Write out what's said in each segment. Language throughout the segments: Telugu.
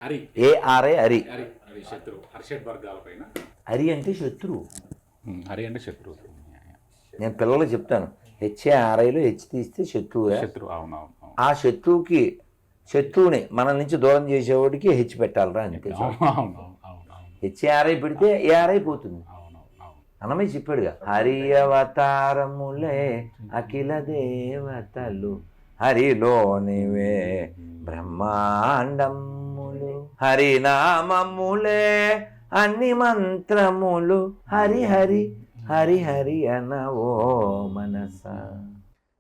ఏఆర్ఐ హరి. శత్రువు హర్షడ్ వర్గాలపైన. హరి అంటే శత్రువు. హరి అంటే శత్రువు. నేను పిల్లలకు చెప్తాను, హెచ్ఏఆర్ఐలో హెచ్ తీస్తే శత్రువు. శత్రువు, అవునవును. ఆ శత్రువుని మన నుంచి దూరం చేసేవాడికి హెచ్ పెట్టాలరా అంతే. హెచ్ఏఆర్ఐ పెడితే ఏఆర్ఐ పోతుంది. అన్నమే చెప్పాడుగా, హరి అవతారములే అఖిల దేవతలు, హరిలోనివే బ్రహ్మాండములు, హరినామములే అన్ని మంత్రములు, హరి హరి హరి హరి అనవో మనస.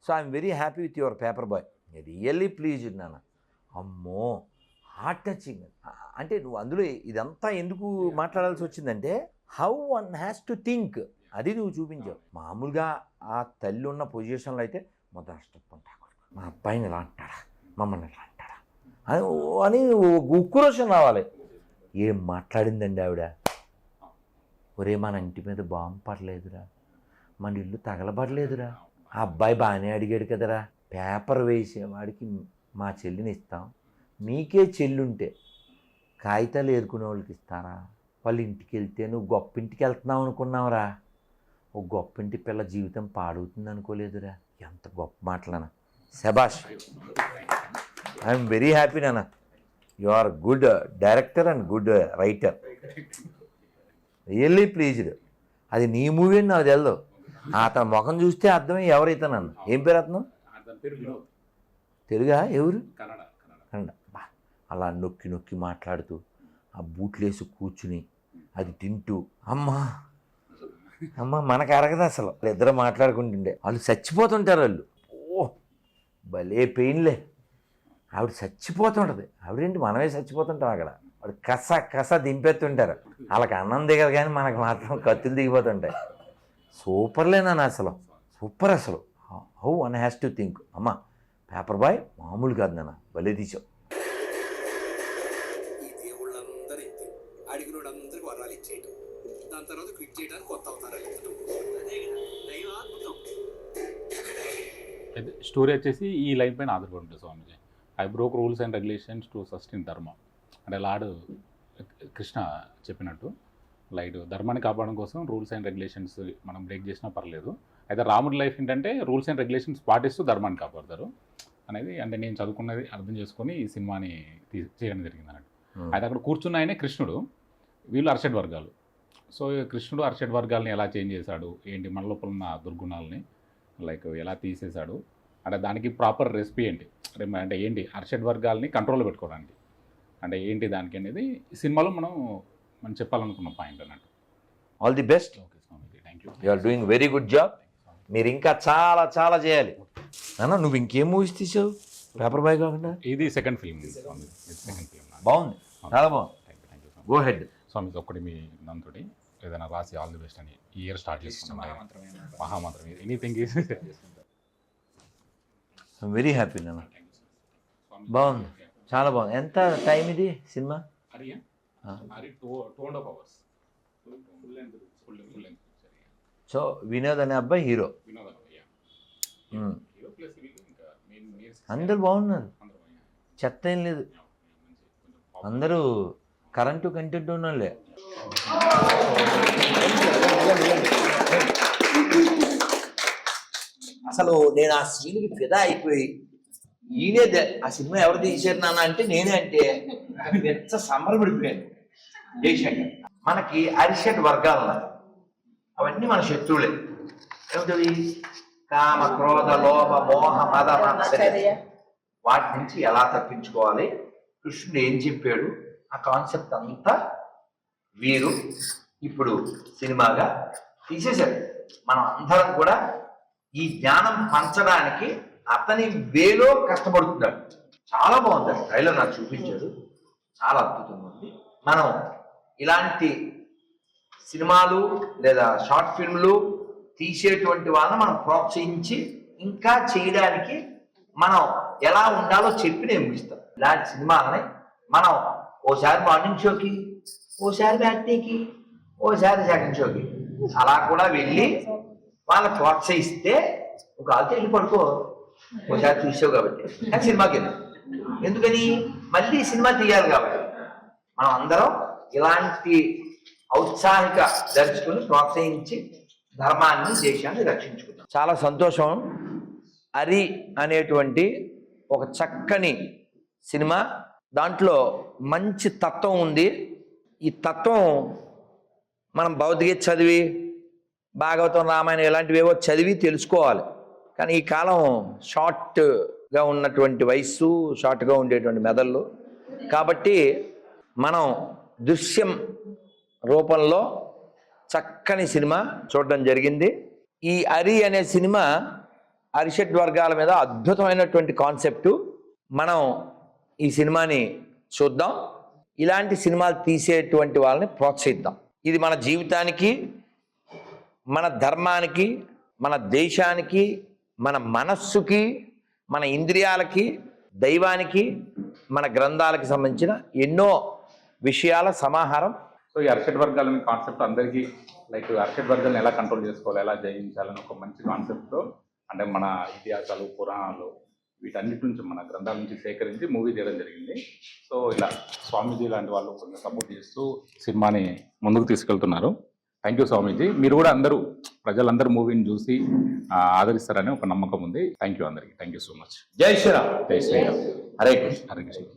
So I'm very happy with your paper boy, really pleased నాన్న. అమ్మో, హార్ట్ టచింగ్. అంటే నువ్వు అందులో ఇదంతా ఎందుకు మాట్లాడాల్సి వచ్చిందంటే, how one has to think, అది నువ్వు చూపించావు. మామూలుగా ఆ తల్లి ఉన్న పొజిషన్లో అయితే మొదలష్టం, మా అబ్బాయిని ఇలా అంటాడా, మమ్మల్ని ఇలా అంటాడా అని ఉక్రోషం రావాలి. ఏం మాట్లాడిందండి ఆవిడ. ఒరే, మన ఇంటి మీద బాంబు పడలేదురా, మన ఇల్లు తగలబడలేదురా, ఆ అబ్బాయి బాగానే అడిగాడు కదరా, పేపర్ వేసేవాడికి మా చెల్లిని ఇస్తాం, మీకే చెల్లుంటే కాగితాలు ఏరుకునే వాళ్ళకి ఇస్తారా? వాళ్ళ ఇంటికి వెళ్తే నువ్వు గొప్ప ఇంటికి వెళ్తున్నావు అనుకున్నావురా, ఓ గొప్పింటి పిల్ల జీవితం పాడవుతుంది అనుకోలేదురా. ఎంత గొప్ప మాటలనా. శబాష్, ఐఎమ్ వెరీ హ్యాపీ నాన్న. You are good director and good writer, really pleased. అది నీ మూవీ అని నాకు తెలదు, అతని ముఖం చూస్తే అర్థమే ఎవరైతే. నన్ను ఏం పేరు అతను? తెలుగా? ఎవరు? కన్నడ. బా, అలా నొక్కి నొక్కి మాట్లాడుతూ ఆ బూట్లేసి కూర్చుని అది తింటూ, అమ్మా అమ్మ మనకు అరగదు అసలు. ఇద్దరు మాట్లాడుకుంటుండే వాళ్ళు చచ్చిపోతుంటారు. వాళ్ళు ఓ భలే పెయిన్లే. ఆవిడ చచ్చిపోతుంటుంది. ఆవిడేంటి, మనమే చచ్చిపోతుంటాం అక్కడ. వాడు కస దింపేస్తుంటారు. వాళ్ళకి అన్నం దిగదు కానీ మనకు మాత్రం కత్తులు దిగిపోతుంటాయి. సూపర్లేనా అసలు, సూపర్ అసలు. How one has to think. అమ్మ పేపర్ బాయ్ మామూలు కాదు నాన్న, భలే తీసావు. స్టోరీ వచ్చేసి ఈ లైన్ పైన ఆధారపడి ఉంటుంది Swamiji. I broke rules and regulations to sustain dharma. అంటే లార్డ్ కృష్ణ చెప్పినట్టు, లైట్ ధర్మాన్ని కాపాడడం కోసం రూల్స్ అండ్ రెగ్యులేషన్స్ మనం బ్రేక్ చేసినా పర్లేదు. అయితే రాముడి లైఫ్ ఏంటంటే రూల్స్ అండ్ రెగ్యులేషన్స్ పాటిస్తూ ధర్మాన్ని కాపాడతారు అనేది, అంటే నేను చదువుకున్నది అర్థం చేసుకొని ఈ సినిమాని చేయడం జరిగింది అన్నట్టు. అయితే అక్కడ కూర్చున్న ఆయనే కృష్ణుడు, వీళ్ళు అర్షడ్ వర్గాలు. సో కృష్ణుడు అర్షడ్ వర్గాలని ఎలా చేంజ్ చేశాడు, ఏంటి మన లోపల ఉన్న దుర్గుణాలని లైక్ ఎలా తీసేశాడు, అంటే దానికి ప్రాపర్ రెసిపీ ఏంటి, అంటే ఏంటి అర్షడ్ వర్గాలని కంట్రోల్లో పెట్టుకోవడానికి అంటే ఏంటి దానికి అనేది సినిమాలో మనం చెప్పాలనుకున్న పాయింట్ అన్నట్టు. All the best. ఓకే స్వామి, thank you. You are doing very good job. మీరు ఇంకా చాలా చాలా చేయాలి నాన్న. నువ్వు ఇంకేం మూవీస్ తీసావు పేపర్ బాయ్ కాకుండా? ఇది సెకండ్ ఫిల్మ్. బాగుంది, చాలా బాగుంది. Thank you. గో హెడ్ స్వామి. ఒక్కటి మీ దాంతో ఏదైనా రాసి ఆల్ ది బెస్ట్ అని ఈ ఇయర్ స్టార్ట్ చేసుకున్నాం. మహామంత్రం ఎనీథింగ్ ఈజ్ వెరీ హ్యాపీ నాన్న. బాగుంది, చాలా బాగుంది. ఎంత టైం ఇది సినిమా? సో వినోద్ అనే అబ్బాయి హీరో, అందరు బాగున్నారు, చెత్త ఏం లేదు, అందరూ కరెంటు కంటెంట్ ఉన్నోళ్ళే. అసలు నేను ఆ సీన్కి ఫిదా అయిపోయి, ఈయనే ఆ సినిమా ఎవరు తీశారు నాన్న అంటే నేనే అంటే ఎంత సంబరపడిపోయాను. జయశంకర్. మనకి అరిషడ్ వర్గాలు ఉన్నాయి, అవన్నీ మన శత్రువులే. ఏమిటవి? కామ, క్రోధ, లోభ, మోహ, మద, మాత్సర్య. వాటి నుంచి ఎలా తప్పించుకోవాలి, కృష్ణుడు ఏం చెప్పాడు, ఆ కాన్సెప్ట్ అంతా వీరు ఇప్పుడు సినిమాగా తీసేశారు. మనం అందరం కూడా ఈ జ్ఞానం పంచడానికి అతని వేలో కష్టపడుతున్నాడు. చాలా బాగుంది ట్రైలర్, నాకు చూపించాడు, చాలా అద్భుతంగా ఉంది. మనం ఇలాంటి సినిమాలు లేదా షార్ట్ ఫిల్మ్లు తీసేటువంటి వాళ్ళని మనం ప్రోత్సహించి ఇంకా చేయడానికి మనం ఎలా ఉండాలో చెప్పి నేను ముగిస్తాం. ఇలాంటి సినిమాలని మనం ఓసారి మార్నింగ్ షోకి, ఓసారి మ్యాట్నీకి, ఓసారి సెకండ్ షోకి అలా కూడా వెళ్ళి వాళ్ళని ప్రోత్సహిస్తే ఒక ఆల్తే వెళ్ళి పడుకో, ఒకసారి చూసావు కాబట్టి. కానీ సినిమాకి ఎందుకని మళ్ళీ సినిమా తీయాలి కాబట్టి మనం అందరం ఇలాంటి ఔత్సాహిక దర్శకుని ప్రోత్సహించి ధర్మాన్ని దేశాన్ని రక్షించుకుందాం. చాలా సంతోషం. హరి అనేటువంటి ఒక చక్కని సినిమా, దాంట్లో మంచి తత్వం ఉంది. ఈ తత్వం మనం భగవద్గీత చదివి భాగవతం రామాయణం ఇలాంటివేవో చదివి తెలుసుకోవాలి. కానీ ఈ కాలం షార్ట్గా ఉన్నటువంటి వయస్సు, షార్ట్గా ఉండేటువంటి మెదళ్ళు, కాబట్టి మనం దృశ్యం రూపంలో చక్కని సినిమా చూడడం జరిగింది. ఈ హరి అనే సినిమా అరిషడ్ వర్గాల మీద అద్భుతమైనటువంటి కాన్సెప్టు. మనం ఈ సినిమాని చూద్దాం, ఇలాంటి సినిమాలు తీసేటువంటి వాళ్ళని ప్రోత్సహిద్దాం. ఇది మన జీవితానికి, మన ధర్మానికి, మన దేశానికి, మన మనస్సుకి, మన ఇంద్రియాలకి, దైవానికి, మన గ్రంథాలకి సంబంధించిన ఎన్నో విషయాల సమాహారం. సో ఈ అరిషడ్ వర్గాలని కాన్సెప్ట్ అందరికీ లైక్ అరిషడ్ వర్గాలను ఎలా కంట్రోల్ చేసుకోవాలి, ఎలా జయించాలని ఒక మంచి కాన్సెప్ట్తో, అంటే మన ఇతిహాసాలు, పురాణాలు వీటన్నిటి నుంచి మన గ్రంథాల నుంచి సేకరించి మూవీ చేయడం జరిగింది. సో ఇలా స్వామీజీ లాంటి వాళ్ళు కొంచెం సపోర్ట్ చేస్తూ సినిమాని ముందుకు తీసుకెళ్తున్నారు. థ్యాంక్ యూ స్వామీజీ. మీరు కూడా అందరూ ప్రజలందరూ మూవీని చూసి ఆదరిస్తారని ఒక నమ్మకం ఉంది. థ్యాంక్ యూ అందరికీ. Thank you so much. జై శ్రీరామ్. జై శ్రీరామ్. హరే కృష్ణ. హరే కృష్ణ.